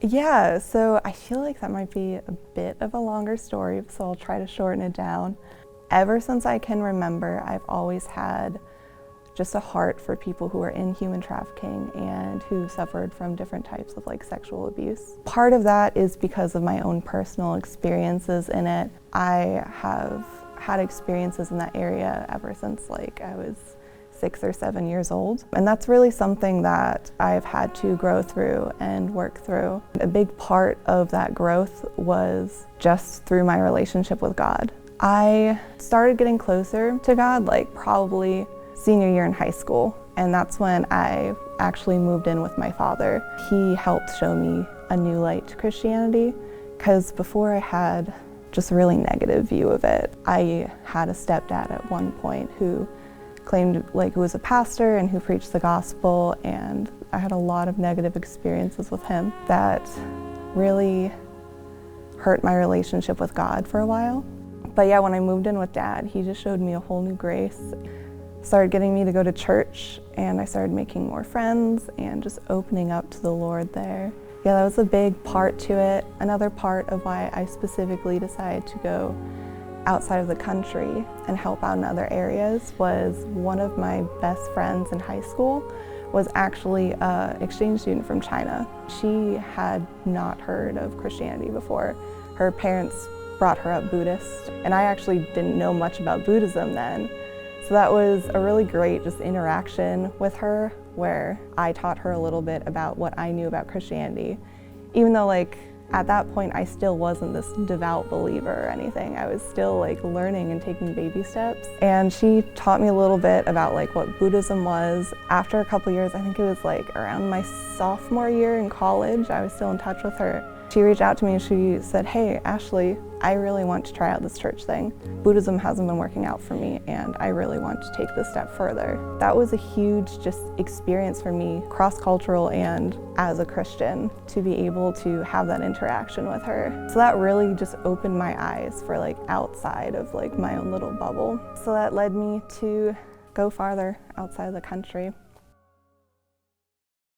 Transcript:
Yeah, so I feel like that might be a bit of a longer story, so I'll try to shorten it down. Ever since I can remember, I've always had just a heart for people who are in human trafficking and who suffered from different types of sexual abuse. Part of that is because of my own personal experiences in it. I have had experiences in that area ever since I was 6 or 7 years old. And that's really something that I've had to grow through and work through. A big part of that growth was just through my relationship with God. I started getting closer to God probably senior year in high school, and that's when I actually moved in with my father. He helped show me a new light to Christianity, because before I had just a really negative view of it. I had a stepdad at one point who claimed who was a pastor and who preached the gospel, and I had a lot of negative experiences with him that really hurt my relationship with God for a while. But yeah, when I moved in with Dad, he just showed me a whole new grace. Started getting me to go to church, and I started making more friends and just opening up to the Lord there. Yeah, that was a big part to it. Another part of why I specifically decided to go outside of the country and help out in other areas was one of my best friends in high school was actually an exchange student from China. She had not heard of Christianity before. Her parents brought her up Buddhist, and I actually didn't know much about Buddhism then. So that was a really great just interaction with her where I taught her a little bit about what I knew about Christianity. Even though at that point I still wasn't this devout believer or anything. I was still learning and taking baby steps. And she taught me a little bit about what Buddhism was. After a couple years, I think it was around my sophomore year in college, I was still in touch with her. She reached out to me and she said, "Hey, Ashley, I really want to try out this church thing. Buddhism hasn't been working out for me, and I really want to take this step further." That was a huge just experience for me, cross-cultural and as a Christian, to be able to have that interaction with her. So that really just opened my eyes for outside of my own little bubble. So that led me to go farther outside of the country.